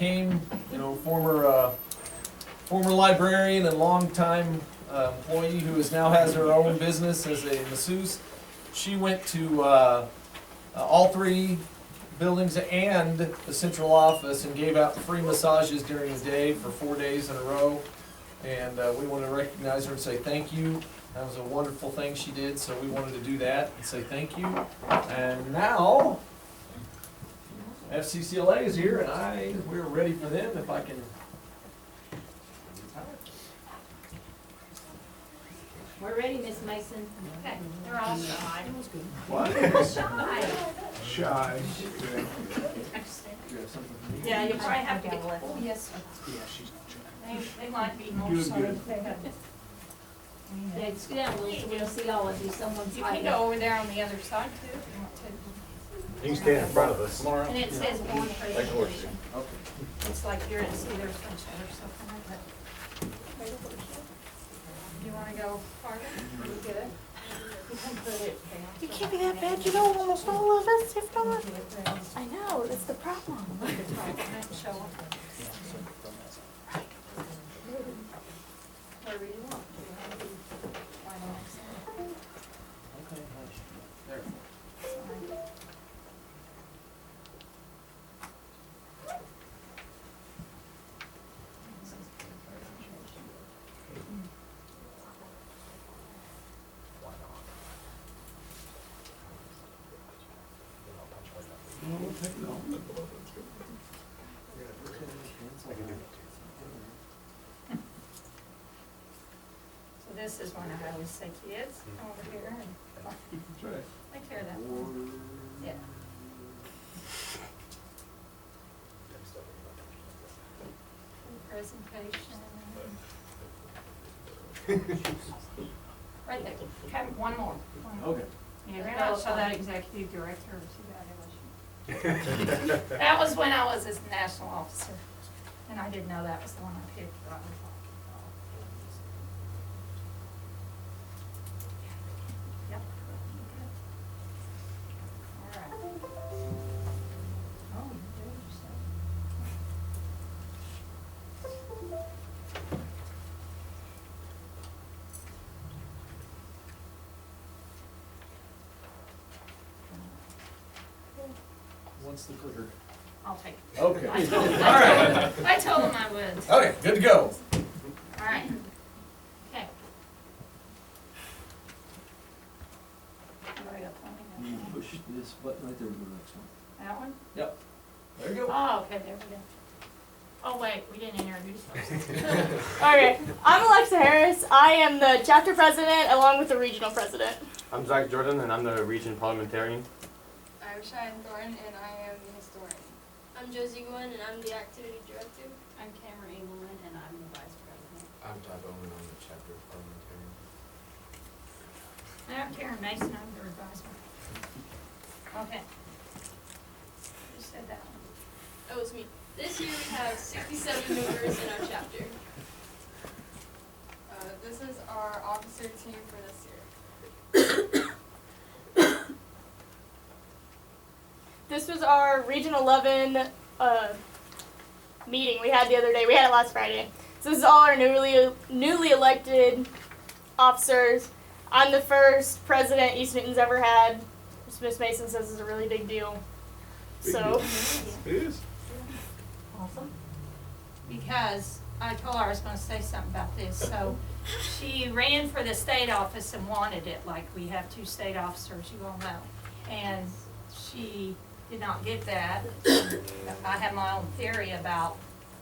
came, former librarian and longtime employee who now has her own business as a masseuse. She went to all three buildings and the central office and gave out free massages during the day for 4 days in a row. And we want to recognize her and say thank you. That was a wonderful thing she did, so we wanted to do that and say thank you. And now, FCCLA is here, and we're ready for them. If I can. We're ready, Miss Mason. Okay, they're all shy. What? Shy. Shy. Yeah, you probably have to get, oh, yes. Yeah, she's They might be more Good, so. good. Yeah, sit down, Will, so we'll see all of you. Someone's You can hiding. go over there on the other side too if you want to. You can stand in front of us. And it says board presentation. Okay. It's like you're in Cedar Sunshine or something like that. You wanna go farther? You good? You can put it down. You can't be that bad, you know almost all of us, if not. I know, that's the problem. Show them. Wherever you want. Right on next side. Okay, there. So this is when I always say, kids, come over here and That's right. take care of that. Yeah. Presentation. Right there. Okay, one more. Okay. Yeah, you're not show that executive director or see that evolution. That was when I was a national officer, and I didn't know that was the one I picked, but I was like, oh. Yep. All right. Oh, you did yourself. What's the clicker? I'll take it. Okay. I told them, All right. I told them I would. Okay, good to go. All right. Okay. Everybody got plenty You of push this button right there to the next one. that one? Yep. There you go. Oh, okay, there we go. Oh, wait, we didn't introduce ourselves. Okay, I'm Alexa Harris. I am the chapter president along with the regional president. I'm Zach Jordan, and I'm the region parliamentarian. I'm Cheyenne Thorne, and I am the historian. I'm Josie Gwynn, and I'm the activity director. I'm Cameron Engelman, and I'm the vice president. I'm Todd Bowman, I'm the chapter parliamentarian. And I'm Karen Mason, I'm the advisor. Okay. Who said that one? That was me. This year we have 67 members in our chapter. This is our officer team for this year. This was our Region 11 meeting we had the other day. We had it last Friday. So this is all our newly elected officers. I'm the first president East Newton's ever had. Miss Mason says it's a really big deal. So It is. Awesome. Because I told her I was gonna say something about this, so she ran for the state office and wanted it, like we have 2 state officers, you all know. And she did not get that. I have my own theory about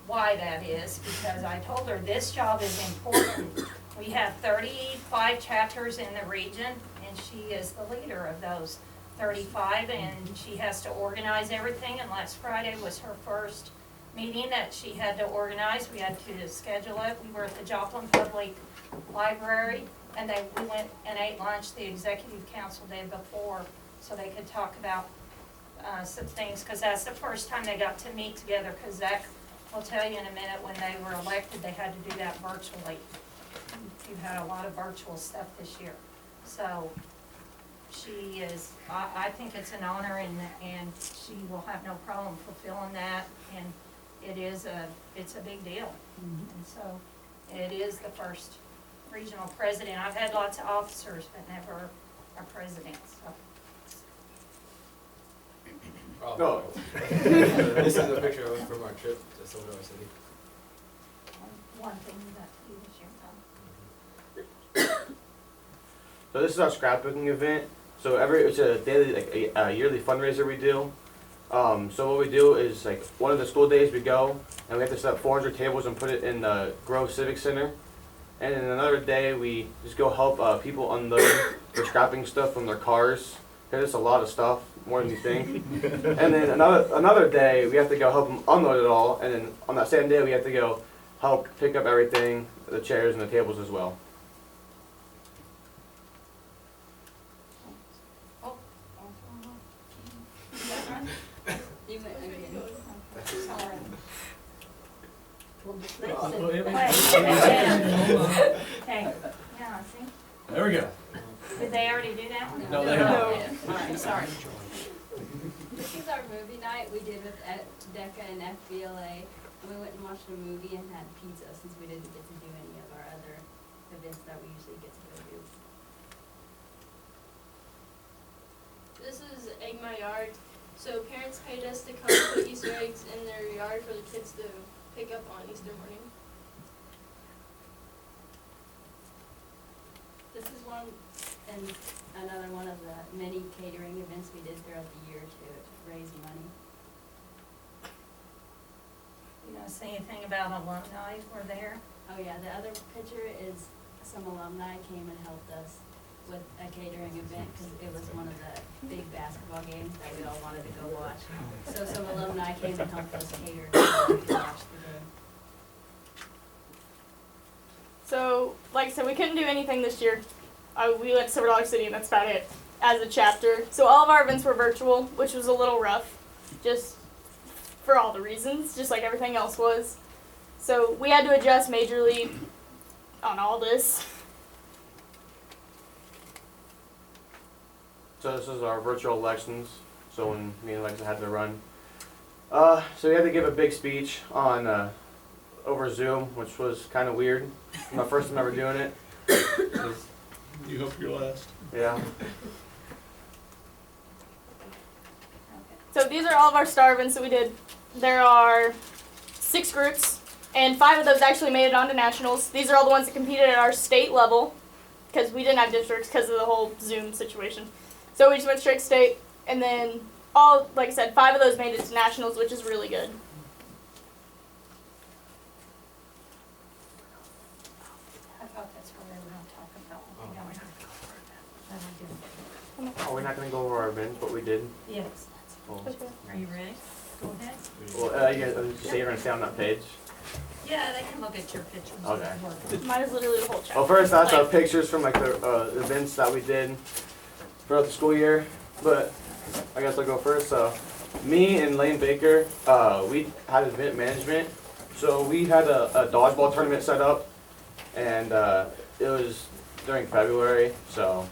why that is, because I told her this job is important. We have 35 chapters in the region, and she is the leader of those 35, and she has to organize everything, and last Friday was her first meeting that she had to organize. We had to schedule it. We were at the Joplin Public Library, and we went and ate lunch the executive council day before, so they could talk about some things, because that's the first time they got to meet together, because Zach will tell you in a minute, when they were elected, they had to do that virtually. You've had a lot of virtual stuff this year. So she is, I think it's an honor, and she will have no problem fulfilling that. And it's a big deal. And so, it is the first regional president. I've had lots of officers, but never a president, so. No. This is a picture of us from our trip to Silver City. One thing that he was your mom. So this is our scrapbooking event. So it's a daily, like a yearly fundraiser we do. So what we do is like one of the school days we go and we have to set up 400 tables and put it in the Grove Civic Center. And then another day we just go help people unload their scrapping stuff from their cars. Cause it's a lot of stuff, more than you think. And then another day we have to go help them unload it all. And then on that same day we have to go help pick up everything, the chairs and the tables as well. You went again. Sorry. Okay, yeah, see, There we go. did they already do that one? No, they haven't. All right, sorry. This is our movie night we did with DECA and FBLA. And we went and watched a movie and had pizza since we didn't get to do any of our other events that we usually get to go do. This is Egg My Yard. So parents paid us to come put Easter eggs in their yard for the kids to pick up on Easter morning. This is another one of the many catering events we did throughout the year to raise money. You don't say anything about alumni were there? Oh yeah, the other picture is some alumni came and helped us with a catering event because it was one of the big basketball games that we all wanted to go watch. So some alumni came and helped us cater to watch the game. So, like I said, we couldn't do anything this year. We went to Silver Dollar City, and that's about it as a chapter. So all of our events were virtual, which was a little rough, just for all the reasons, just like everything else was. So we had to adjust majorly on all this. So this is our virtual elections. So when me and Alexa had to run, so we had to give a big speech on over Zoom, which was kind of weird. My first time ever doing it. You hope you're last. Yeah. So these are all of our star events that we did. There are 6 groups, and 5 of those actually made it onto nationals. These are all the ones that competed at our state level, because we didn't have districts because of the whole Zoom situation. So we just went straight state, and then like I said, 5 of those made it to nationals, which is really good. I thought that's what we were gonna talk about. Yeah, we're not gonna go over that. Oh, we're not gonna go over our events, but we did. Yes, Well, are you ready? Go ahead. you guys say you're gonna stay on that page. Yeah, they can look at your pictures. Okay. Mine is literally the whole chapter. Well, first that's our pictures from like the events that we did throughout the school year. But I guess I'll go first. So me and Lane Baker, we had event management. So we had a dodgeball tournament set up, and it was during February. So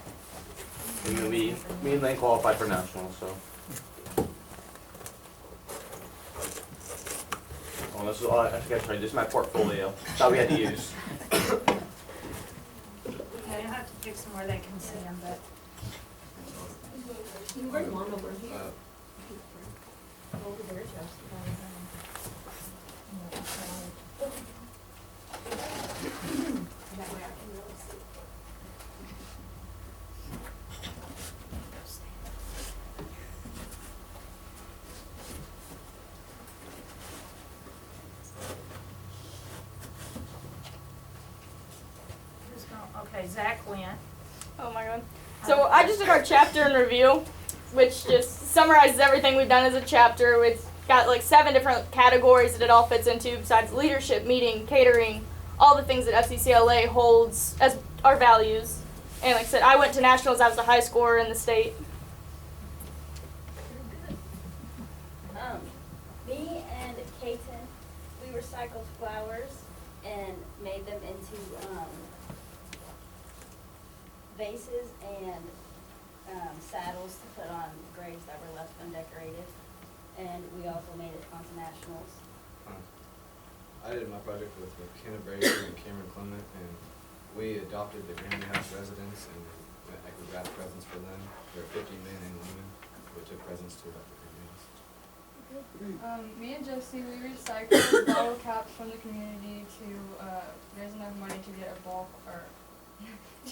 me and Lane qualified for nationals. So. Oh, this is all I think I tried. This is my portfolio that we had to use. Okay, I'll have to fix them where they can see them, but. You can bring them on over here. Over there, Josh. That way I can really see. Okay, Zach went. Oh my god. So I just did our chapter and review, which just summarizes everything we've done as a chapter. It's got like 7 different categories that it all fits into, besides leadership, meeting, catering, all the things that FCCLA holds as our values. And like I said, I went to nationals. I was the high scorer in the state. Me and Katen, we recycled flowers and made them into vases and saddles to put on graves that were left undecorated. And we also made it onto nationals. I did my project with McKenna Brazier and Cameron Clement, and we adopted the Granby House residents, and we wrapped presents for them. There were 50 men and women. We took presents to adopt the Granby House. Me and Josie, we recycled bottle caps from the community to raise enough money to get a ball or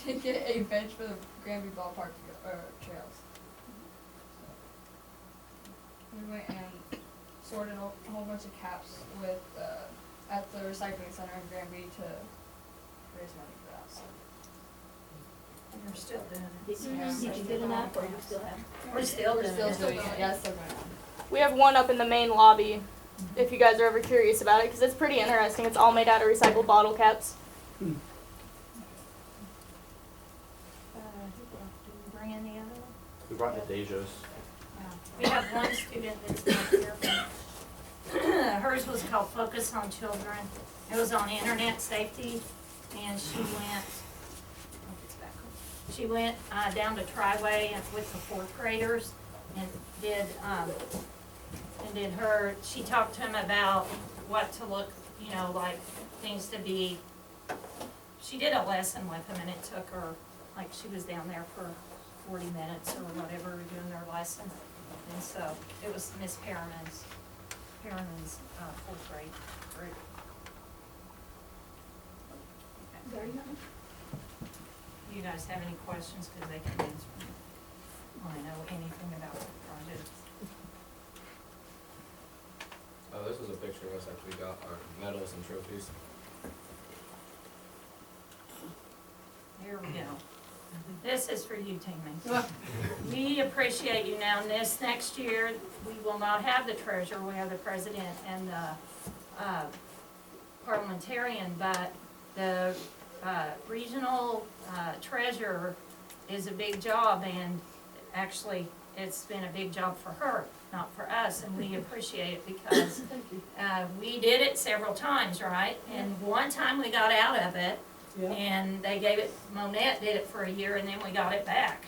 to get a bench for the Granby ballpark trails. We went and sorted a whole bunch of caps with at the recycling center in Granby to raise money for that. So. And you're still doing it. Did you get enough, or you still have? We're still doing it. Still doing it. Yeah, still going on. We have one up in the main lobby, if you guys are ever curious about it, because it's pretty interesting. It's all made out of recycled bottle caps. Did you bring in the other one? We brought the Dejos. We have one student that's not here. Hers was called Focus on Children. It was on internet safety, and she went down to Triway and with the fourth graders and she talked to them about what to look, like things to be. She did a lesson with them, and it took her, like, she was down there for 40 minutes or whatever doing their lesson. And so it was Miss Perriman's fourth grade group. Very nice. You guys have any questions, because they can answer me. Want to know anything about the project? This was a picture of us after we got our medals and trophies. Here we go. This is for you, Tammy. We appreciate you now. And this next year, we will not have the treasurer. We have the president and the parliamentarian, but the regional treasurer is a big job, and actually, it's been a big job for her, not for us, and we appreciate it because we did it several times, right? And one time we got out of it, and they gave it, Monette did it for a year, and then we got it back.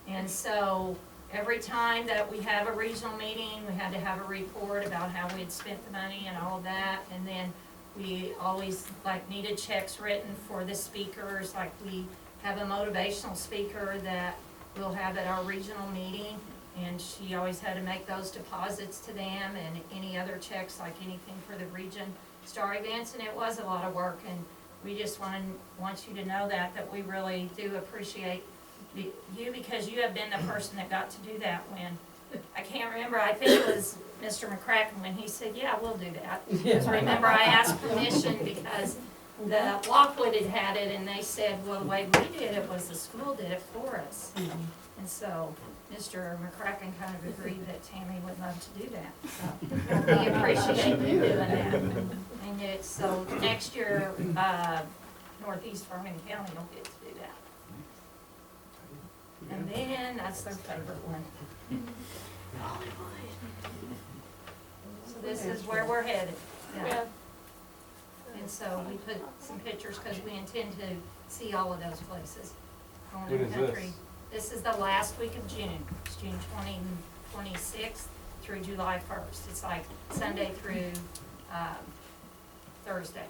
And so every time that we have a regional meeting, we had to have a report about how we had spent the money and all of that, and then we always needed checks written for the speakers. Like, we have a motivational speaker that we'll have at our regional meeting, and she always had to make those deposits to them, and any other checks, like anything for the region star events, and it was a lot of work, and we just want you to know that we really do appreciate you, because you have been the person that got to do that when, I can't remember, I think it was Mr. McCracken when he said, yeah, we'll do that. Because remember, I asked permission because the Lockwood had it, and they said, well, the way we did it was the school did it for us. And so Mr. McCracken kind of agreed that Tammy would love to do that. So we appreciate you doing that. And so next year, Northeast Farmington County will get to do that. And then, that's their favorite one. So this is where we're headed. Yeah. And so we put some pictures because we intend to see all of those places going in the country. This is the last week of June. It's June 26th through July 1st. It's like Sunday through Thursday.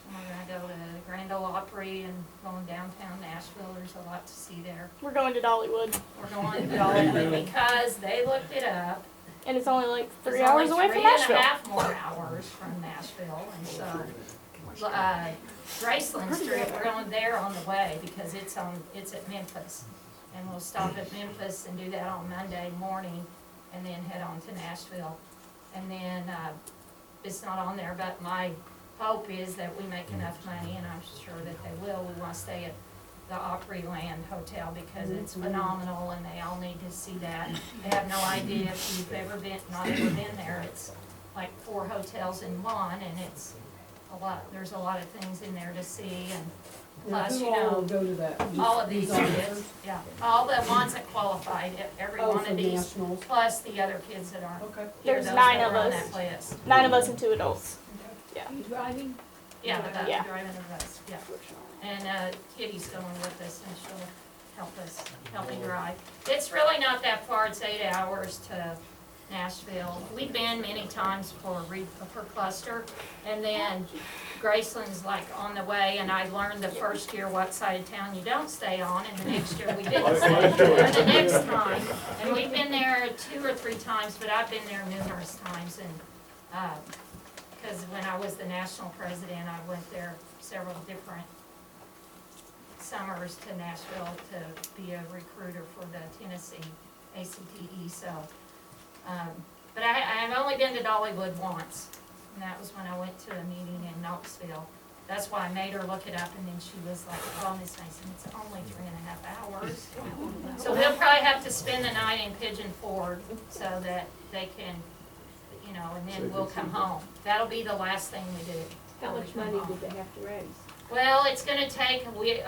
And we're gonna go to the Grand Ole Opry and going downtown Nashville. There's a lot to see there. We're going to Dollywood, We're going to Dollywood because they looked it up. and it's only like 3 It's hours only away from Nashville. 3.5 more hours from Nashville, and so, Graceland Street, we're going there on the way because it's at Memphis. And we'll stop at Memphis and do that on Monday morning and then head on to Nashville. And then, it's not on there, but my hope is that we make enough money, and I'm sure that they will. We want to stay at the Opryland Hotel because it's phenomenal, and they all need to see that. They have no idea if you've not ever been there. It's like 4 hotels in one, and it's a lot, there's a lot of things in there to see, and plus, Go to that. all of these These kids, officers? yeah, all the ones that qualified, every Oh, one for of these, nationals. plus the other kids that aren't. Okay. Here, There's those 9 that of are on us. that list. 9 of us and 2 adults. Yeah. Driving? Yeah, the Yeah. driving of us, yeah. And Kitty's going with us, and she'll help me drive. It's really not that far, it's 8 hours to Nashville. We've been many times for cluster, and then Graceland's like on the way, and I learned the first year what side of town you don't stay on, and the next year we didn't stay, or the next time. And we've been there 2 or 3 times, but I've been there numerous times, and, because when I was the national president, I went there several different summers to Nashville to be a recruiter for the Tennessee ACTE, so. But I've only been to Dollywood once, and that was when I went to a meeting in Knoxville. That's why I made her look it up, and then she was like, oh, Miss Mason, it's only 3.5 hours. So we'll probably have to spend the night in Pigeon Forge so that they can, you know, and then we'll come home. That'll be the last thing we do. How when we much come money home. did they have to raise? Well, it's gonna take, we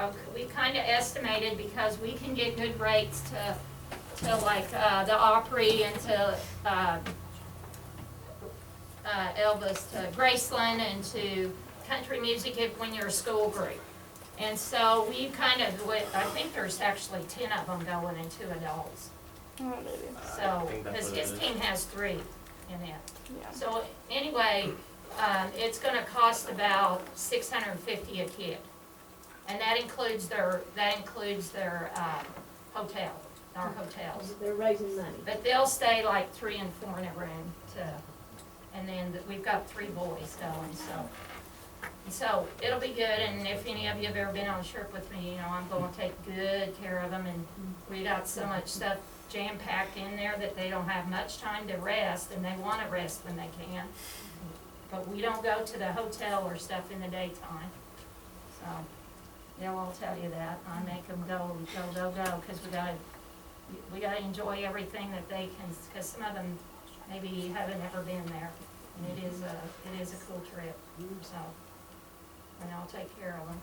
kinda estimated, because we can get good rates to like, the Opry and to, Elvis, to Graceland and to country music when you're a school group. And so we kind of, I think there's actually 10 of them going and 2 adults. Oh, baby. So, think that's because what it his is. team has 3 in it. Yeah. So anyway, it's gonna cost about $650 a kid. And that includes their hotel, our hotels. They're raising money. But they'll stay like 3 and 4 in a room and then we've got 3 boys going, so it'll be good. And if any of you have ever been on a trip with me, you know, I'm gonna take good care of them, and we got so much stuff jam-packed in there that they don't have much time to rest, and they wanna rest when they can. But we don't go to the hotel or stuff in the daytime, so they'll all tell you that. I make them go, because we gotta enjoy everything that they can, because some of them maybe haven't ever been there, and it is a cool trip, so, and I'll take care of them.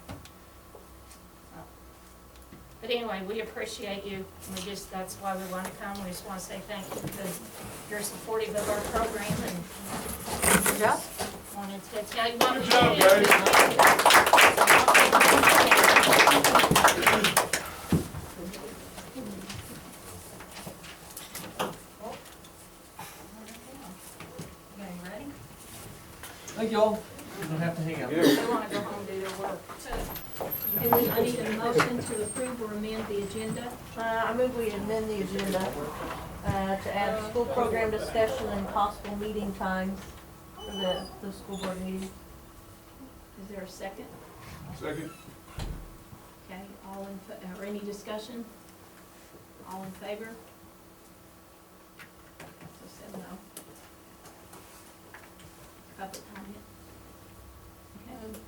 So. But anyway, we appreciate you, and that's why we wanna come. We just wanna say thank you, because you're supportive of our program, and wanted to tell you what we're doing. Okay, ready? Thank you all. You don't have to hang out. They wanna go home and do their work. I need a motion to approve or amend the agenda. I move we amend the agenda to add school program discussion and possible meeting times for the school board meeting. Is there a second? Second. Okay, or any discussion? All in favor? So 7-0. Public comment. Okay.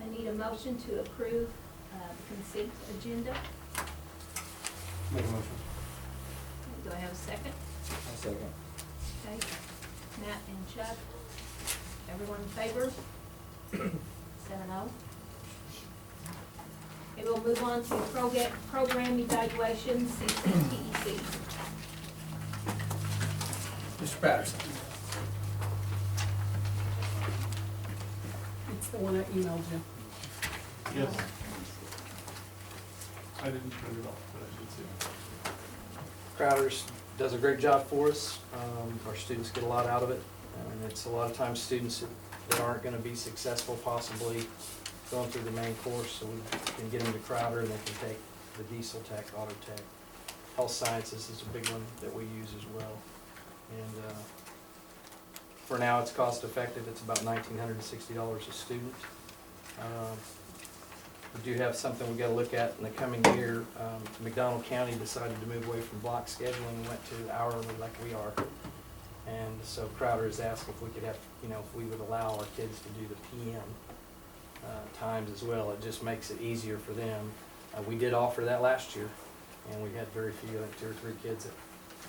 I need a motion to approve the consent agenda. Make a motion. Do I have a second? I'll second. Okay. Matt and Chuck. Everyone in favor? 7-0. Okay, we'll move on to program evaluation, CCTEC. Mr. Patterson. It's the one I emailed you. Yes. I didn't print it off, but I did see it. Crowders does a great job for us. Our students get a lot out of it, and it's a lot of times students that aren't gonna be successful possibly going through the main course, so we can get them to Crowder and they can take the diesel tech, auto tech. Health sciences is a big one that we use as well. And for now, it's cost effective. It's about $1,960 a student. We do have something we gotta look at in the coming year. McDonald County decided to move away from block scheduling and went to hourly like we are. And so Crowder has asked if we could have, if we would allow our kids to do the PM times as well. It just makes it easier for them. We did offer that last year, and we had very few, like 2 or 3 kids that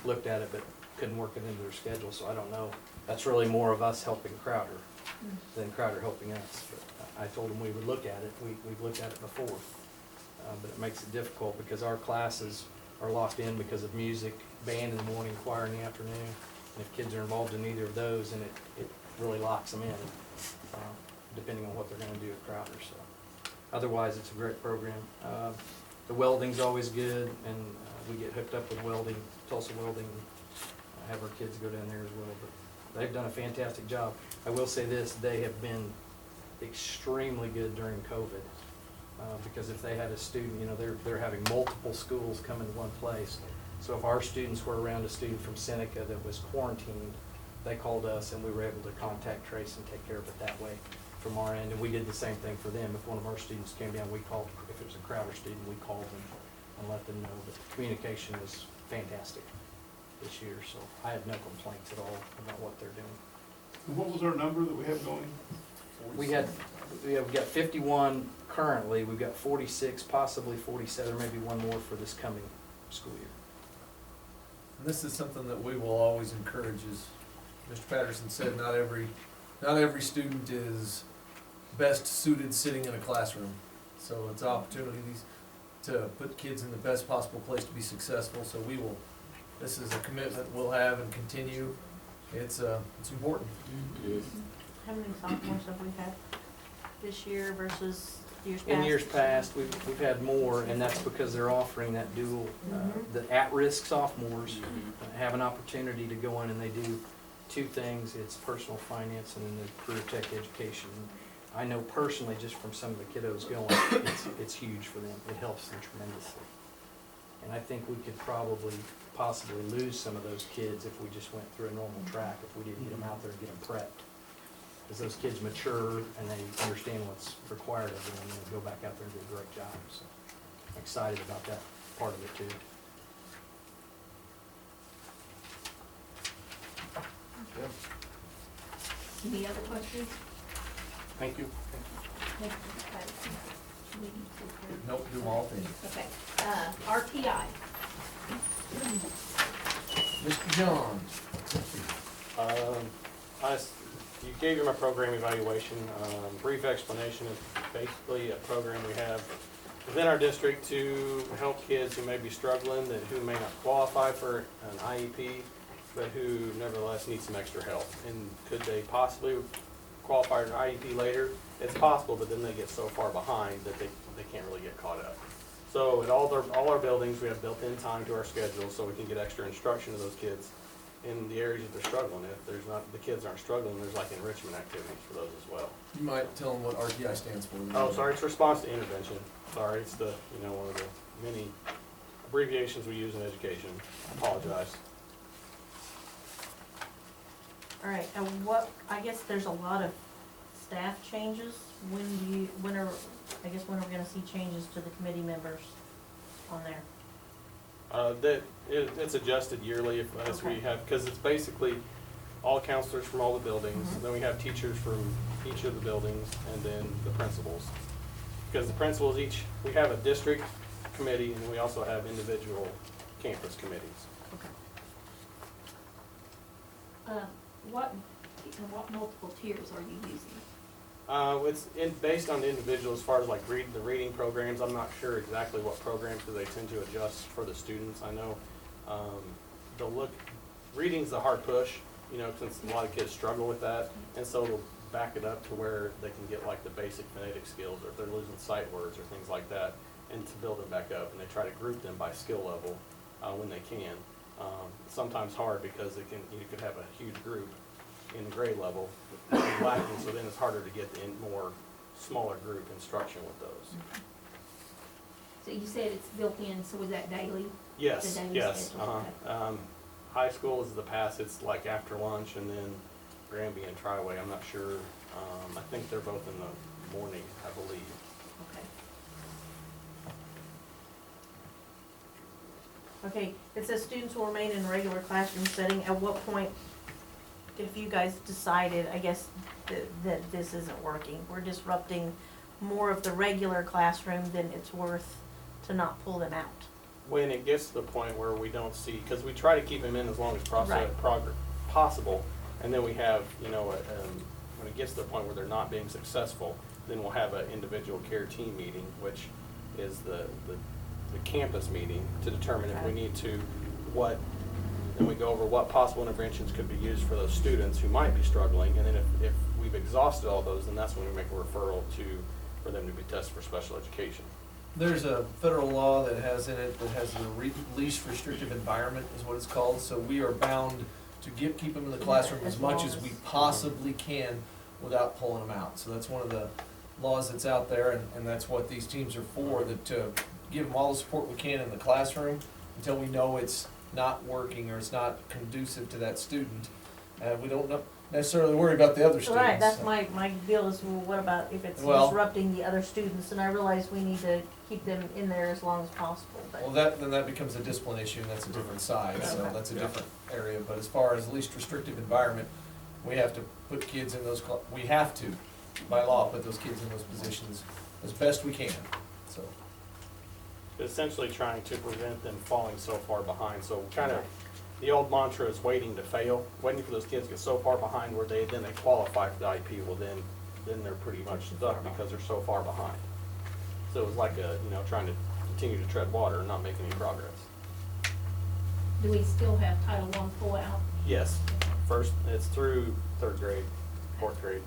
looked at it but couldn't work it into their schedule, so I don't know. That's really more of us helping Crowder than Crowder helping us. But I told them we would look at it. We've looked at it before, but it makes it difficult because our classes are locked in because of music, band in the morning, choir in the afternoon. And if kids are involved in either of those, then it really locks them in, depending on what they're gonna do at Crowder, so. Otherwise, it's a great program. The welding's always good, and we get hooked up with welding, Tulsa Welding, have our kids go down there as well. But they've done a fantastic job. I will say this, they have been extremely good during COVID. Because if they had a student, you know, they're having multiple schools come into one place. So if our students were around a student from Seneca that was quarantined, they called us and we were able to contact trace and take care of it that way from our end. And we did the same thing for them. If one of our students came down, we called, if it was a Crowder student, we called them and let them know. But the communication was fantastic this year, so I have no complaints at all about what they're doing. And what was our number that we have going? We've got 51 currently, we've got 46, possibly 47, maybe one more for this coming school year. And this is something that we will always encourage, as Mr. Patterson said, not every student is best suited sitting in a classroom. So it's opportunities to put kids in the best possible place to be successful, so this is a commitment we'll have and continue. It's important. How many sophomores have we had this year versus years past? In years past, we've had more, and that's because they're offering that dual, the at-risk sophomores have an opportunity to go in and they do two things. It's personal finance and then the career tech education. I know personally, just from some of the kiddos going, it's huge for them. It helps them tremendously. And I think we could possibly lose some of those kids if we just went through a normal track, if we didn't get them out there and get them prepped. Because those kids mature and they understand what's required of them, and they go back out there and do a great job. So I'm excited about that part of it too. Any other questions? Thank you. Thank you, Mr. Patterson. We need to approve. Nope, do them all things. Okay, RTI. Mr. Johns. You gave you my program evaluation. Brief explanation is basically a program we have within our district to help kids who may be struggling, who may not qualify for an IEP, but who nevertheless need some extra help. And could they possibly qualify for an IEP later? It's possible, but then they get so far behind that they can't really get caught up. So at all our buildings, we have built-in time to our schedule so we can get extra instruction to those kids in the areas that they're struggling. If the kids aren't struggling, there's like enrichment activities for those as well. You might tell them what RTI stands for. Oh, sorry, it's response to intervention. Sorry, it's one of the many abbreviations we use in education. I apologize. All right, and I guess there's a lot of staff changes. When are we gonna see changes to the committee members on there? It's adjusted yearly as we have, because it's basically all counselors from all the buildings. Then we have teachers from each of the buildings, and then the principals. Because the principals we have a district committee, and we also have individual campus committees. What multiple tiers are you using? It's based on the individual as far as like the reading programs. I'm not sure exactly what programs do they tend to adjust for the students. I know reading's the hard push, since a lot of kids struggle with that, and so they'll back it up to where they can get like the basic phonetic skills, or if they're losing sight words or things like that, and to build them back up. And they try to group them by skill level when they can. Sometimes hard because you could have a huge group in the grade level lacking, so then it's harder to get the more smaller group instruction with those. So you said it's built in, so is that daily? Yes, The daily yes. schedule? Okay. High school is the past, it's like after lunch, and then Granby and Triway, I'm not sure. I think they're both in the morning, I believe. Okay. Okay, it says students will remain in a regular classroom setting. At what point, if you guys decided, I guess, that this isn't working, we're disrupting more of the regular classroom, then it's worth to not pull them out? When it gets to the point where we don't see, because we try to keep them in as long as Right. possible, and then we have, when it gets to the point where they're not being successful, then we'll have an individual care team meeting, which is the campus meeting, to determine if we need to, and we go over what possible interventions could be used for those students who might be struggling, and then if we've exhausted all those, then that's when we make a referral for them to be tested for special education. There's a federal law that has in it, that has the least restrictive environment is what it's called, so we are bound to keep them in the classroom as much as we possibly can without pulling them out. So that's one of the laws that's out there, and that's what these teams are for, that to give them all the support we can in the classroom until we know it's not working or it's not conducive to that student. We don't necessarily worry about the other students. Right, that's my deal is, well, what about if it's Well- disrupting the other students? And I realize we need to keep them in there as long as possible, Well, but, then that becomes a discipline issue, and that's a different side, so Okay. that's a different area. But as far as least restrictive environment, we have to put kids in those, we have to, by law, put those kids in those positions as best we can, so. Essentially trying to prevent them falling so far behind, so kind of, the old mantra is waiting to fail, waiting for those kids to get so far behind where then they qualify for the IP, well then they're pretty much stuck because they're so far behind. So it was like trying to continue to tread water and not make any progress. Do we still have Title I pull out? Yes, first, it's through 3rd grade, 4th grade.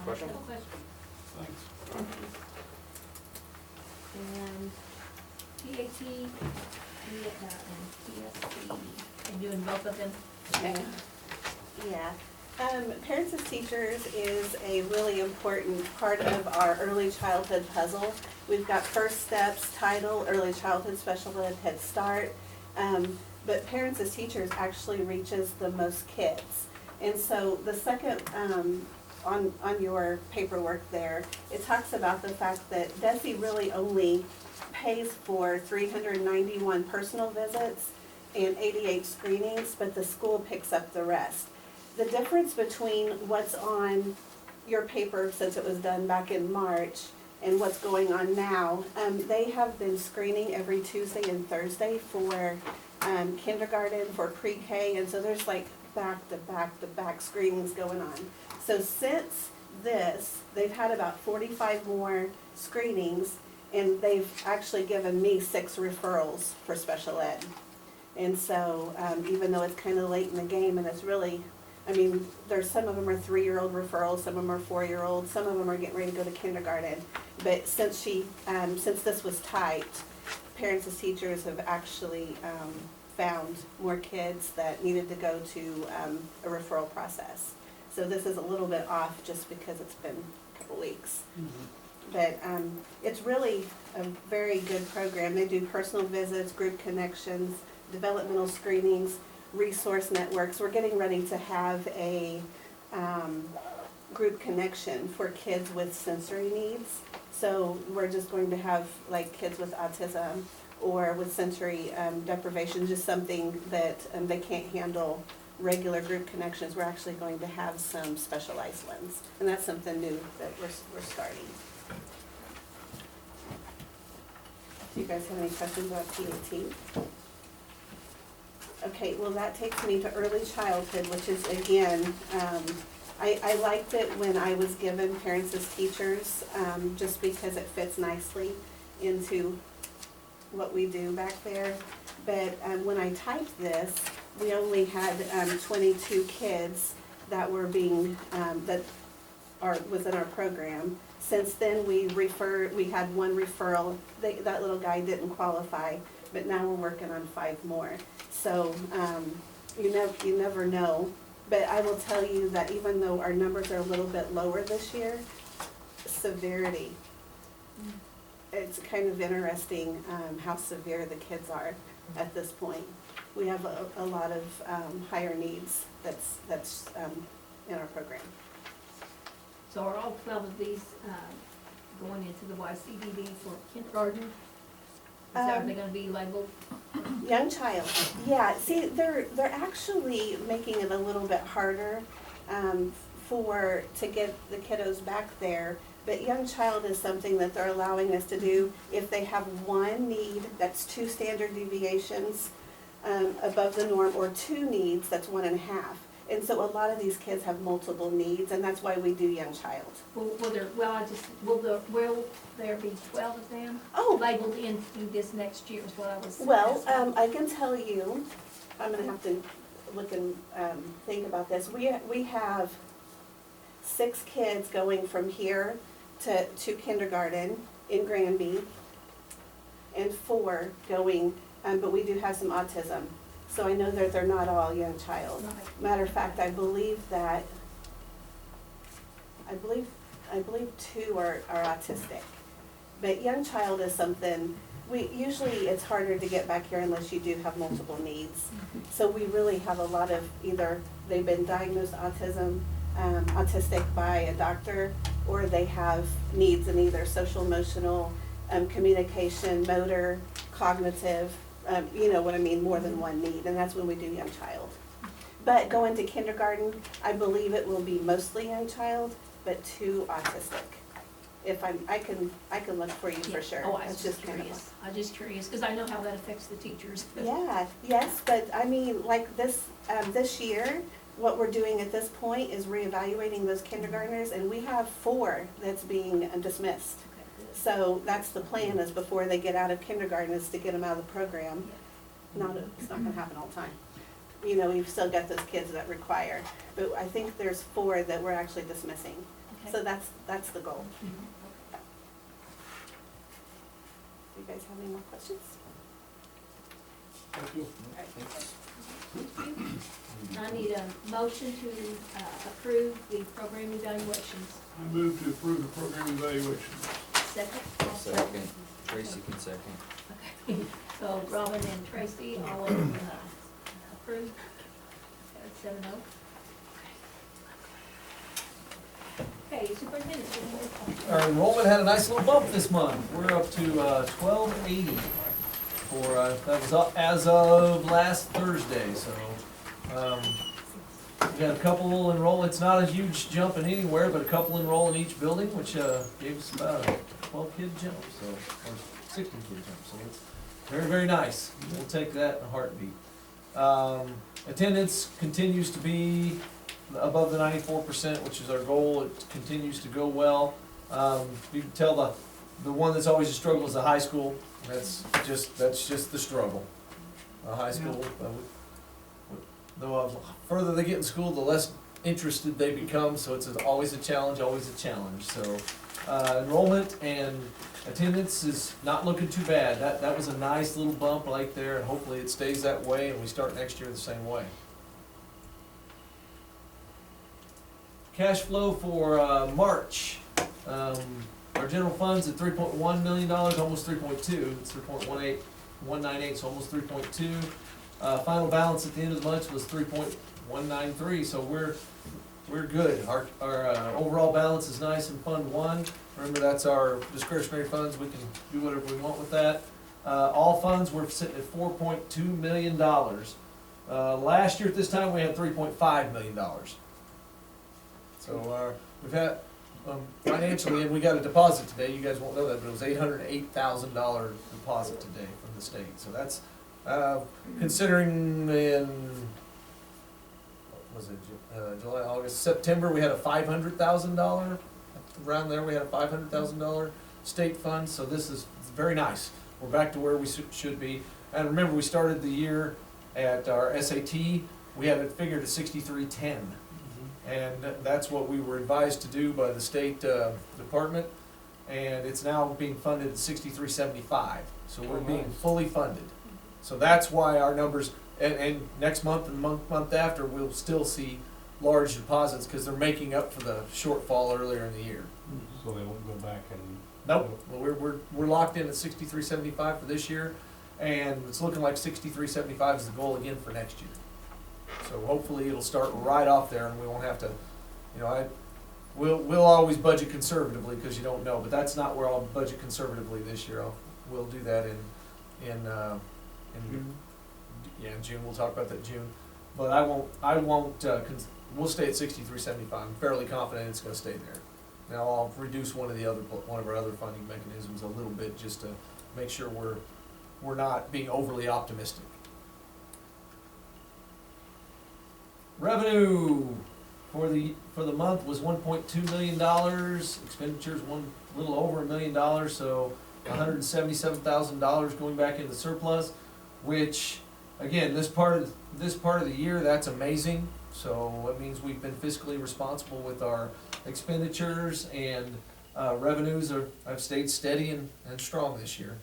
Question? Thanks. And TAT, and TSC, and doing both of them? Yeah. Parents as Teachers is a really important part of our early childhood puzzle. We've got First Steps, Title, Early Childhood Special Ed, Head Start. But Parents as Teachers actually reaches the most kids. And so the second, on your paperwork there, it talks about the fact that DESE really only pays for 391 personal visits and 88 screenings, but the school picks up the rest. The difference between what's on your paper, since it was done back in March, and what's going on now, they have been screening every Tuesday and Thursday for kindergarten, for pre-K, and so there's like back-to-back screenings going on. So since this, they've had about 45 more screenings, and they've actually given me 6 referrals for special ed. And so, even though it's kind of late in the game, and it's really, I mean, there's some of them are 3-year-old referrals, some of them are 4-year-old, some of them are getting ready to go to kindergarten. But since this was typed, Parents as Teachers have actually found more kids that needed to go to a referral process. So this is a little bit off just because it's been a couple weeks. But it's really a very good program. They do personal visits, group connections, developmental screenings, resource networks. We're getting ready to have a group connection for kids with sensory needs. So we're just going to have like kids with autism or with sensory deprivation, just something that they can't handle regular group connections. We're actually going to have some specialized ones. And that's something new that we're starting. Do you guys have any questions about TAT? Okay, well that takes me to early childhood, which is again, I liked it when I was given Parents as Teachers, just because it fits nicely into what we do back there. But when I typed this, we only had 22 kids that were being, was in our program. Since then, we had 1 referral. That little guy didn't qualify, but now we're working on 5 more. So you never know. But I will tell you that even though our numbers are a little bit lower this year, severity, it's kind of interesting how severe the kids are at this point. We have a lot of higher needs that's in our program. So are all 12 of these going into the YCDD for kindergarten? Are they gonna be labeled? Young child, yeah. See, they're actually making it a little bit harder to get the kiddos back there. But young child is something that they're allowing us to do if they have 1 need that's 2 standard deviations above the norm, or 2 needs that's 1.5. And so a lot of these kids have multiple needs, and that's why we do young child. Will there be 12 of them? Oh. Labeled into this next year is what I was Well, asking. I can tell you, I'm gonna have to look and think about this. We have 6 kids going from here to kindergarten in Granby, and 4 going, but we do have some autism. So I know that they're not all young child. Matter of fact, I believe 2 are autistic. But young child is something, usually it's harder to get back here unless you do have multiple needs. So we really have a lot of either they've been diagnosed autistic by a doctor, or they have needs in either social, emotional, communication, motor, cognitive, you know what I mean, more than one need, and that's when we do young child. But going to kindergarten, I believe it will be mostly young child, but 2 autistic. If I can look for you for sure. Oh, I was It's just kind of curious. I'm just curious, because I know how that affects the teachers. Yeah, yes, but I mean, like this year, what we're doing at this point is reevaluating those kindergartners, and we have 4 that's being dismissed. Okay, good. So that's the plan, is before they get out of kindergarten, is to get them out of the program. It's not gonna happen all the time. You know, we've still got those kids that require, but I think there's 4 that we're actually dismissing. Okay. So that's the goal. Mhm. You guys have any more questions? Thank you. I need a motion to approve the program evaluations. I move to approve the program evaluation. Second? Second, Tracy can second. Okay. So Robin and Tracy, all approved. Okay, 7-0. Okay, superintendent, any more questions? Our enrollment had a nice little bump this month. We're up to 1280 for, that was up as of last Thursday, so. We got a couple enroll, it's not a huge jump in anywhere, but a couple enroll in each building, which gave us about a 12-kid jump, so, or 16-kid jump, so it's very, very nice. We'll take that in a heartbeat. Attendance continues to be above the 94%, which is our goal. It continues to go well. You can tell the one that's always a struggle is the high school. That's just the struggle. High school, the further they get in school, the less interested they become, so it's always a challenge, So enrollment and attendance is not looking too bad. That was a nice little bump right there, and hopefully it stays that way and we start next year the same way. Cash flow for March. Our general fund's at $3.1 million, almost 3.2. It's 3.198, so almost 3.2. Final balance at the end of the month was 3.193, so we're good. Our overall balance is nice in Fund 1. Remember, that's our discretionary funds. We can do whatever we want with that. All funds, we're sitting at $4.2 million. Last year at this time, we had $3.5 million. So we've had financially, and we got a deposit today. You guys won't know that, but it was $808,000 deposit today from the state. So that's considering in what was it, July, August, September, we had a $500,000 around there. We had a $500,000 state fund. So this is very nice. We're back to where we should be. And remember, we started the year at our SAT. We had it figured at 6310. And that's what we were advised to do by the State Department, and it's now being funded at 6375. So we're being fully funded. So that's why our numbers, and next month and month after, we'll still see large deposits because they're making up for the shortfall earlier in the year. So they won't go back and. Nope. Well, we're locked in at 6375 for this year, and it's looking like 6375 is the goal again for next year. So hopefully it'll start right off there, and we won't have to, we'll always budget conservatively because you don't know, but that's not where I'll budget conservatively this year. We'll do that in June. We'll talk about that in June, but we'll stay at 6375. I'm fairly confident it's going to stay there. Now I'll reduce one of our other funding mechanisms a little bit just to make sure we're not being overly optimistic. Revenue for the month was $1.2 million. Expenditures a little over $1 million, so $177,000 going back into surplus, which again, this part of the year, that's amazing. So it means we've been fiscally responsible with our expenditures, and revenues have stayed steady and strong this year.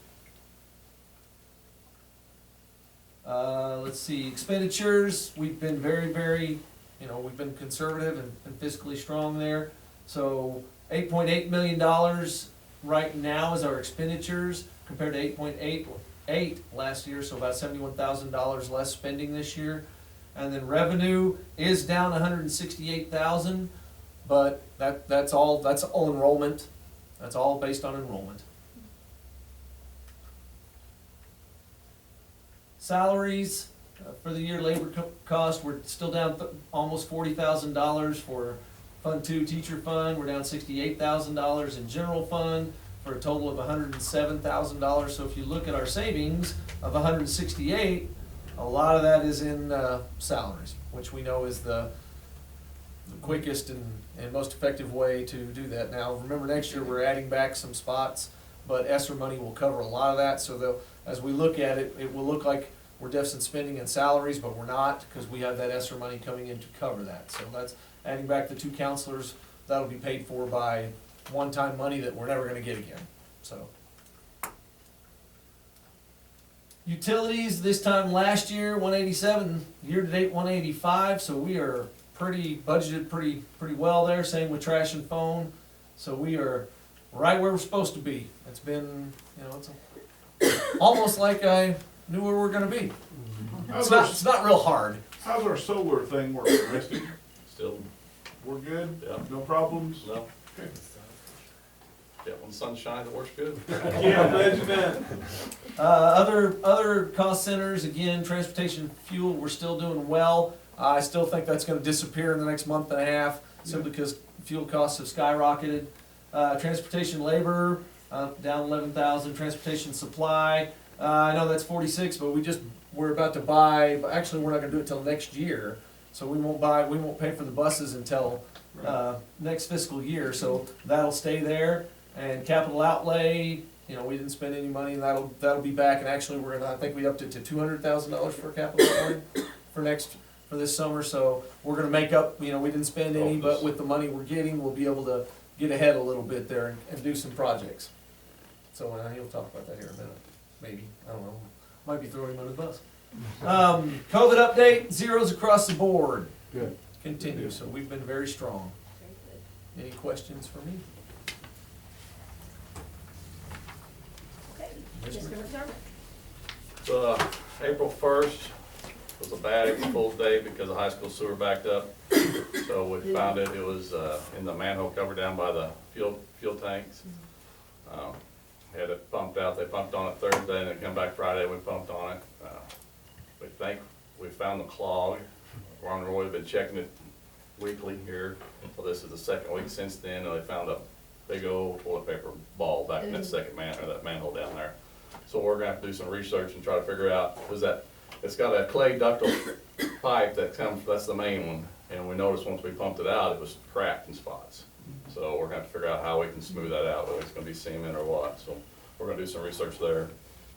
Let's see, expenditures, we've been very, we've been conservative and fiscally strong there. So $8.8 million right now is our expenditures, compared to $8.8 last year, so about $71,000 less spending this year. And then revenue is down $168,000, but that's all enrollment. That's all based on enrollment. Salaries for the year, labor cost, we're still down almost $40,000 for Fund 2 Teacher Fund. We're down $68,000 in General Fund for a total of $107,000. So if you look at our savings of $168,000, a lot of that is in salaries, which we know is the quickest and most effective way to do that. Now, remember, next year we're adding back some spots, but ESSER money will cover a lot of that. So as we look at it, it will look like we're deficit spending in salaries, but we're not, because we have that ESSER money coming in to cover that. So that's adding back the 2 counselors. That'll be paid for by one-time money that we're never going to get again. So. Utilities, this time last year, 187, year-to-date 185, so we are budgeted pretty well there. Same with trash and phone, so we are right where we're supposed to be. It's been, it's almost like I knew where we're gonna be. It's not real hard. How's our solar thing working, Rusty? Still, We're good? Yeah. No problems? no. Okay. Yeah, when the sun shines, it works good. Yeah, imagine that. Other cost centers, again, transportation, fuel, we're still doing well. I still think that's gonna disappear in the next month and a half, simply because fuel costs have skyrocketed. Transportation labor, down 11,000. Transportation supply, I know that's 46, but we're about to buy, but actually we're not gonna do it till next year. So we won't pay for the buses until, next fiscal year, so that'll stay there. And capital outlay, we didn't spend any money, and that'll be back, and actually I think we upped it to $200,000 for capital outlay for this summer, so we're gonna make up, we didn't spend any, but with the money we're getting, we'll be able to get ahead a little bit there and do some projects. So he'll talk about that here in a minute, maybe, I don't know, might be throwing him under the bus. COVID update, zeros across the board. Good. Continue, so we've been very strong. Any questions for me? Okay, Mr. McDermott. April 1st was a bad April Fool's Day because the high school sewer backed up. So we found it was in the manhole cover down by the fuel tanks. Had it pumped out. They pumped on it Thursday, and then come back Friday, we pumped on it. We think we found the clog. Ron and Roy have been checking it weekly here. So this is the second week since then, and they found a big old toilet paper ball back in that second that manhole down there. So we're gonna have to do some research and try to figure out, it's got a clay ductile pipe that's the main one. And we noticed once we pumped it out, it was cracked in spots. So we're gonna have to figure out how we can smooth that out, whether it's gonna be cement or what. So we're gonna do some research there.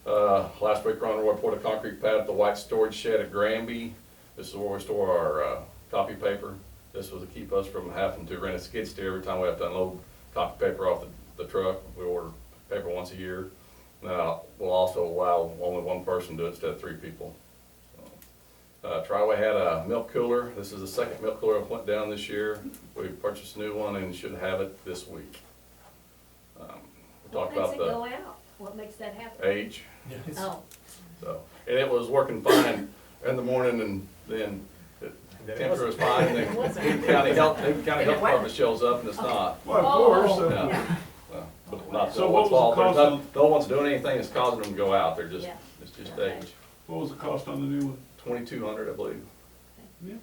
Last week, Ron Roy poured a concrete pad at the white storage shed at Granby. This is where we store our copy paper. This was to keep us from having to rent a skid steer every time we have to unload copy paper off the truck. We order paper once a year. Now, we'll also allow only one person to do it instead of 3 people. Triway had a milk cooler. This is the second milk cooler that went down this year. We purchased a new one and should have it this week. We talked about What makes it go out? What makes that happen? age. Oh, So, and it was working fine in the morning, and then the temperature was fine, and then the county health department shows up and it's not. Well, of course. Yeah. But not the So what one's was the fault. cost on- No one's doing anything that's causing them to go out. They're just, Yeah. it's just Okay. age. What was the cost on the new one? 2,200, I believe. Yeah.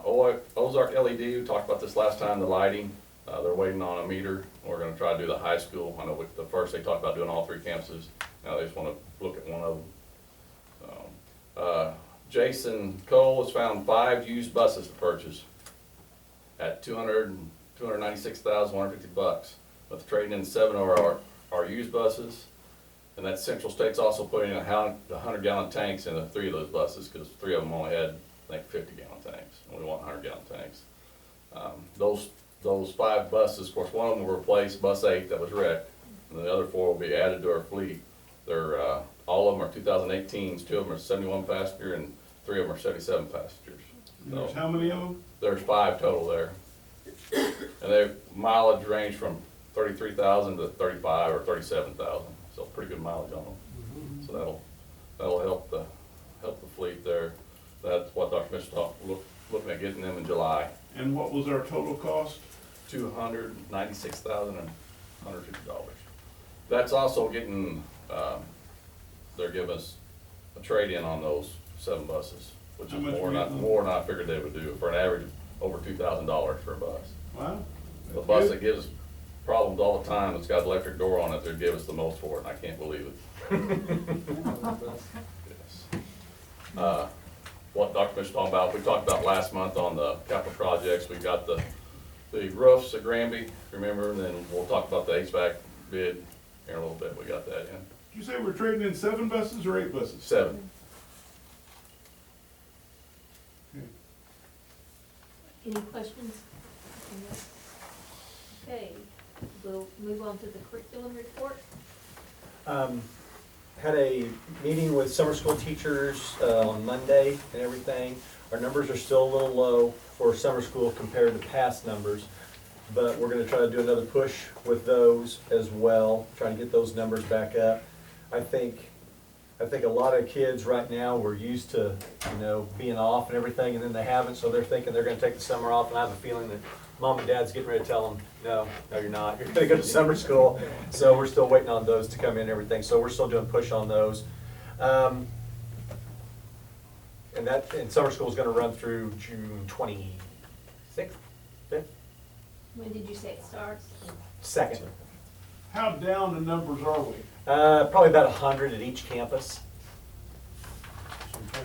Ozark LED, we talked about this last time, the lighting. They're waiting on a meter. We're gonna try to do the high school. I know with the first they talked about doing all 3 campuses. Now they just wanna look at one of them. Jason Cole has found 5 used buses to purchase at $296,150. With trading in 7 of our used buses. And that Central State's also putting a 100-gallon tanks in 3 of those buses, because 3 of them only had, I think, 50-gallon tanks, and we want 100-gallon tanks. Those 5 buses, of course, one of them will replace bus 8 that was wrecked, and the other 4 will be added to our fleet. They're, all of them are 2018s, 2 of them are 71 passenger, and 3 of them are 77 passengers. And there's how many of them? There's 5 total there. And their mileage range from 33,000 to 35 or 37,000, so pretty good mileage on them. So that'll help the fleet there. That's what Dr. Mitchell talked, looking at getting them in July. And what was our total cost? $296,150. That's also getting, they're giving us a trade-in on those 7 buses, which How is much more than I figured they would do for an average of over $2,000 for a bus. Wow. The bus that gives problems all the time, it's got an electric door on it, they'd give us the most for it, and I can't believe it. Yes. What Dr. Mitchell talked about, we talked about last month on the capital projects, we got the roofs at Granby, remember, and then we'll talk about the HVAC bid here in a little bit, we got that in. Did you say we're trading in 7 buses or 8 buses? 7. Any questions? Okay, we'll move on to the curriculum report. Had a meeting with summer school teachers on Monday and everything. Our numbers are still a little low for summer school compared to past numbers, but we're gonna try to do another push with those as well, trying to get those numbers back up. I think a lot of kids right now were used to, being off and everything, and then they haven't, so they're thinking they're gonna take the summer off, and I have a feeling that mom and dad's getting ready to tell them, no, you're not. You're gonna go to summer school. So we're still waiting on those to come in and everything. So we're still doing push on those. And summer school is gonna run through June 26th, 5th, When did you say it starts? 2nd. How down the numbers are we? Probably about 100 at each campus.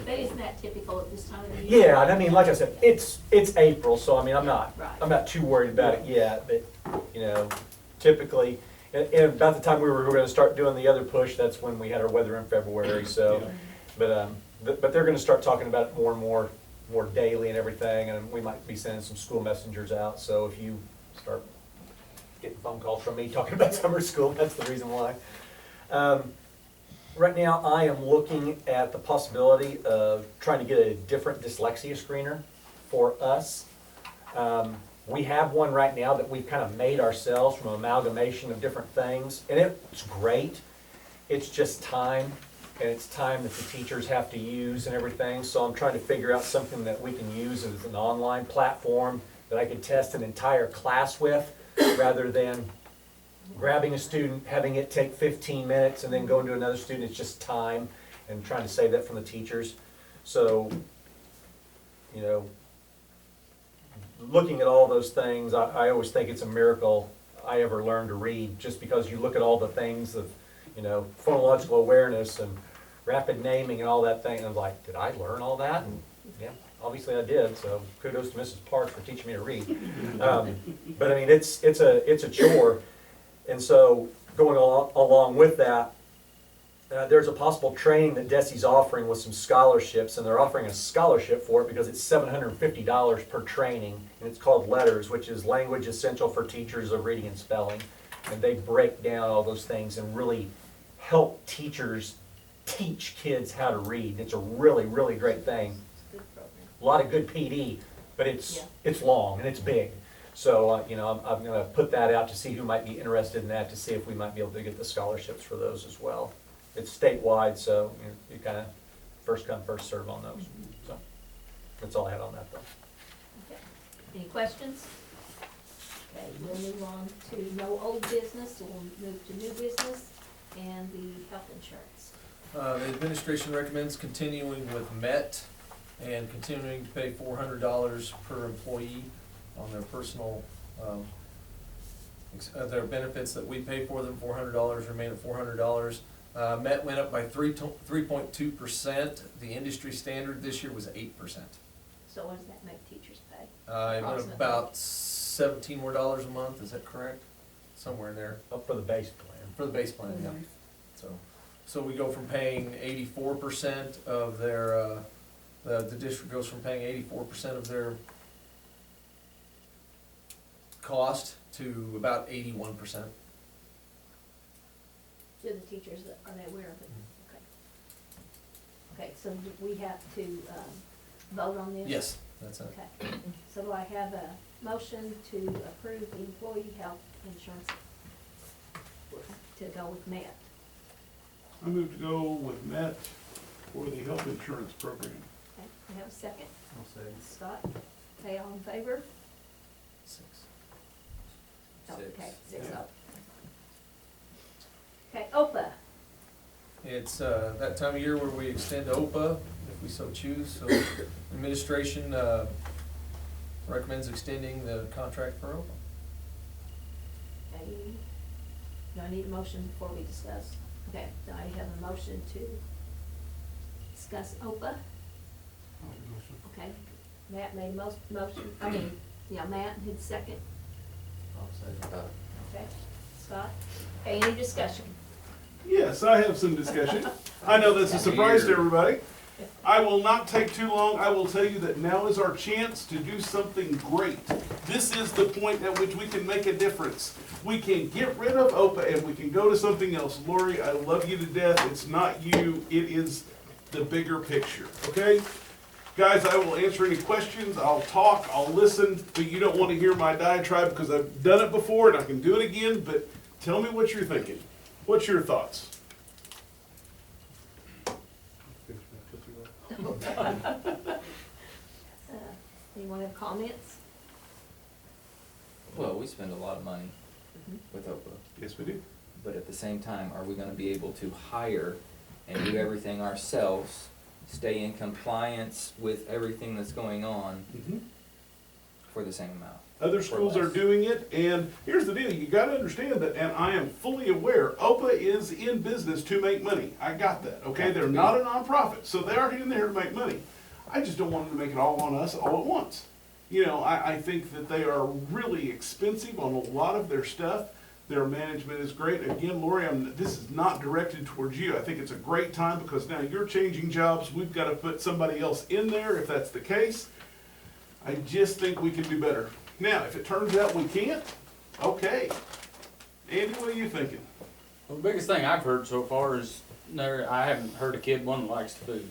But isn't that typical at this time of the year? Yeah, and I mean, like I said, it's April, so I mean, I'm not too worried about it yet, but, typically, and about the time we were gonna start doing the other push, that's when we had our weather in February, so, but they're gonna start talking about it more and more daily and everything, and we might be sending some school messengers out, so if you start getting phone calls from me talking about summer school, that's the reason why. Right now, I am looking at the possibility of trying to get a different dyslexia screener for us. We have one right now that we've kind of made ourselves from an amalgamation of different things, and it's great. It's just time, and it's time that the teachers have to use and everything, so I'm trying to figure out something that we can use as an online platform that I can test an entire class with, rather than grabbing a student, having it take 15 minutes, and then going to another student. It's just time, and trying to save that from the teachers. So, looking at all those things, I always think it's a miracle I ever learned to read, just because you look at all the things of, phonological awareness and rapid naming and all that thing, and I'm like, did I learn all that? And yeah, obviously I did, so kudos to Mrs. Parks for teaching me to read. But I mean, it's a chore. And so, going along with that, there's a possible training that DESE's offering with some scholarships, and they're offering a scholarship for it because it's $750 per training, and it's called LETTERS, which is Language Essential for Teachers of Reading and Spelling. And they break down all those things and really help teachers teach kids how to read. It's a really, really great thing. A lot of good PD, but it's long and it's big. So, I'm going to put that out to see who might be interested in that, to see if we might be able to get the scholarships for those as well. It's statewide, so you kind of first come, first serve on those. So that's all I had on that, though. Okay. Any questions? Okay, we'll move on to no old business, so we'll move to new business and the health insurance. The administration recommends continuing with MET and continuing to pay $400 per employee on their personal, their benefits that we pay for them, $400, remain at $400. MET went up by 3.2%. The industry standard this year was 8%. So what does that make teachers pay? It went up about $17 more a month, is that correct? Somewhere in there. Up for the base plan. For the base plan, yeah. So, So we go from paying 84% of their, the district goes from paying 84% of their cost to about 81%. Do the teachers, are they aware of it? Okay. Okay, so do we have to, vote on this? Yes, that's it. Okay, so do I have a motion to approve the employee health insurance to go with Met? I move to go with Met for the health insurance program. Okay, we have a second. I'll say. Scott, okay, all in favor? 6. Oh, okay, 6 Yeah. up. Okay, OPA, It's that time of year where we extend OPA, if we so choose. So administration recommends extending the contract for OPA. okay, do I need a motion before we discuss? Okay, do I have a motion to discuss OPA? Okay, Matt made motion, Matt did second, okay, Scott, okay, any discussion? Yes, I have some discussion. I know that's a surprise to everybody. I will not take too long. I will tell you that now is our chance to do something great. This is the point at which we can make a difference. We can get rid of OPA and we can go to something else. Lori, I love you to death. It's not you, it is the bigger picture, okay? Guys, I will answer any questions, I'll talk, I'll listen, but you don't want to hear my diatribe because I've done it before and I can do it again, but tell me what you're thinking. What's your thoughts? Anyone have comments? Well, we spend a lot of money with OPA, Yes, we do. but at the same time, are we gonna be able to hire and do everything ourselves, stay in compliance with everything that's going on for the same amount? Other schools are doing it, and here's the deal, you gotta understand that, and I am fully aware, OPA is in business to make money. I got that, okay? They're not a nonprofit, so they are in there to make money. I just don't want them to make it all on us all at once. You know, I think that they are really expensive on a lot of their stuff. Their management is great. Again, Lori, this is not directed towards you. I think it's a great time because now you're changing jobs. We've got to put somebody else in there if that's the case. I just think we can do better. Now, if it turns out we can't, okay. Andy, what are you thinking? Well, the biggest thing I've heard so far is I haven't heard a kid one that likes the food.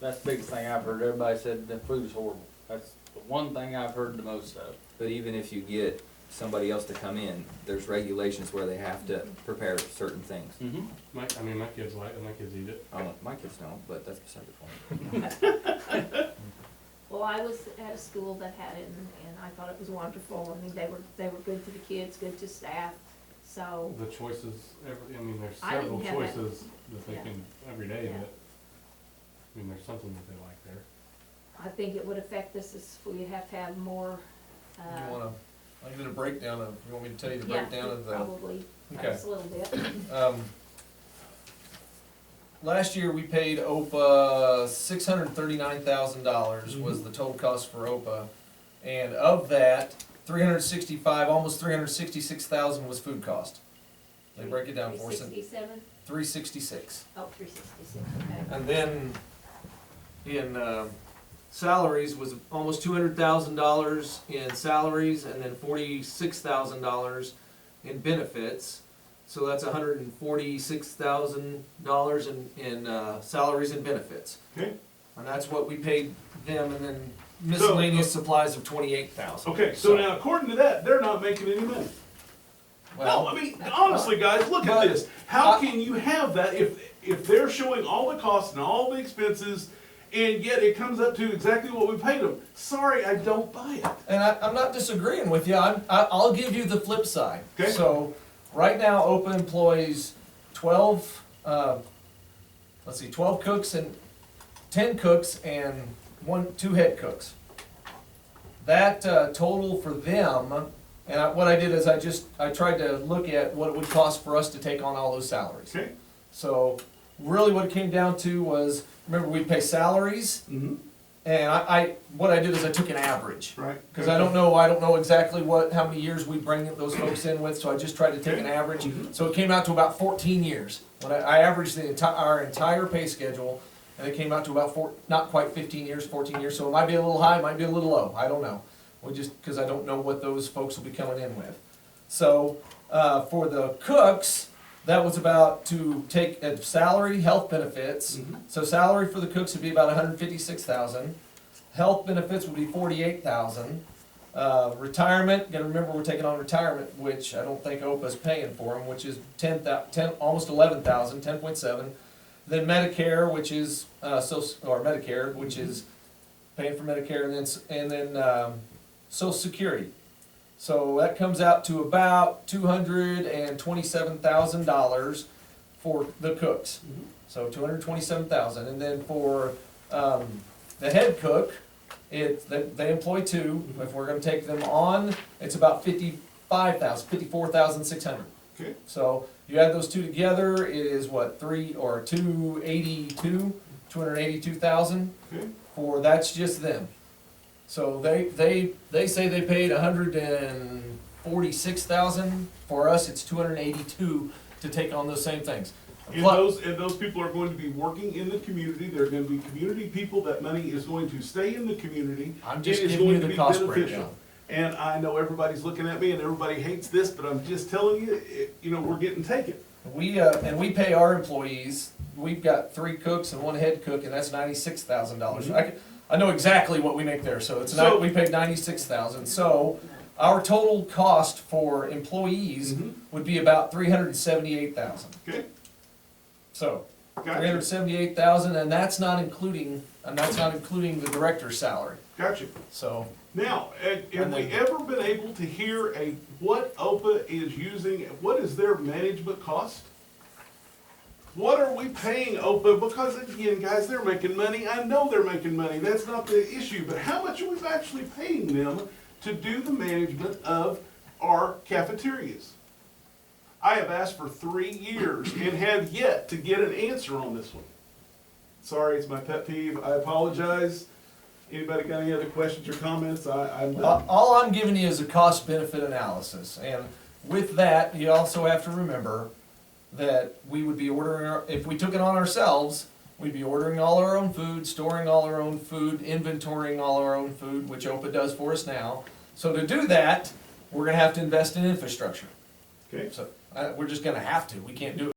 That's the biggest thing I've heard. Everybody said the food is horrible. That's the one thing I've heard the most of. But even if you get somebody else to come in, there's regulations where they have to prepare certain things. Mm-hmm. My kids like it, my kids eat it. Oh, my kids don't, but that's beside the point. Well, I was at a school that had it, and I thought it was wonderful. I mean, they were good to the kids, good to staff, so. The choices, there's I several didn't have that. choices that they Yeah. can, every day Yeah. that, there's something that they like there. I think it would affect us if we have to have more, You wanna, I did a breakdown of, you want me to tell you the yeah, breakdown of the? probably, Okay. just a little bit. Last year, we paid OPA $639,000 was the total cost for OPA. And of that, 365, almost 366,000 was food cost. They break it down for us. 367? 366. Oh, 366, okay. And then in salaries was almost $200,000 in salaries, and then $46,000 in benefits. So that's $146,000 in salaries and benefits. Okay. And that's what we paid them, and then miscellaneous supplies of $28,000. Okay, so now according to that, they're not making any money. Well, No, I mean, honestly, guys, look at but this. How can you have that if they're showing all the costs and all the expenses, and yet it comes up to exactly what we paid them? Sorry, I don't buy it. And I'm not disagreeing with you. I'll give you the flip side. Okay. So right now, OPA employs 12 cooks and 10 cooks and 2 head cooks. That total for them, and what I did is I tried to look at what it would cost for us to take on all those salaries. Okay. So really what it came down to was, remember we pay salaries, And what I did is I took an average. Right. Cause I don't know exactly how many years we bring those folks in with, so I just tried to take an average. So it came out to about 14 years. When I averaged our entire pay schedule, and it came out to about not quite 15 years, 14 years, so it might be a little high, it might be a little low, I don't know. Cause I don't know what those folks will be coming in with. So, for the cooks, that was about to take a salary, health benefits. So salary for the cooks would be about 156,000. Health benefits would be 48,000. Retirement, gotta remember we're taking on retirement, which I don't think OPA's paying for them, which is almost 11,000, 10.7. Then Medicare, which is Medicare, which is paying for Medicare, and then Social Security. So that comes out to about $227,000 for the cooks. So $227,000, and then for the head cook, they employ two. If we're going to take them on, it's about $54,600. Okay. So you add those two together, it is what, 282,000 Okay. for that's just them. So they say they paid 146,000. For us, it's 282 to take on those same things. And those people are going to be working in the community. They're going to be community people. That money is going to stay in the community. I'm just It is giving going you to the be cost beneficial. breakdown. And I know everybody's looking at me and everybody hates this, but I'm just telling you, we're getting taken. We pay our employees. We've got 3 cooks and 1 head cook, and that's $96,000. I know exactly what we make there, so we paid $96,000. So our total cost for employees would be about $378,000. Okay. So Gotcha. $378,000, and that's not including the director's salary. Gotcha. So Now, have we ever been able to hear what OPA is using? What is their management cost? What are we paying OPA? Because again, guys, they're making money. I know they're making money. That's not the issue. But how much are we actually paying them to do the management of our cafeterias? I have asked for 3 years and have yet to get an answer on this one. Sorry, it's my pet peeve. I apologize. Anybody got any other questions or comments? I'm done. all I'm giving you is a cost-benefit analysis, and with that, you also have to remember that we would be ordering, if we took it on ourselves, we'd be ordering all our own food, storing all our own food, inventorying all our own food, which OPA does for us now. So to do that, we're gonna have to invest in infrastructure. Okay. So we're just gonna have to. We can't do it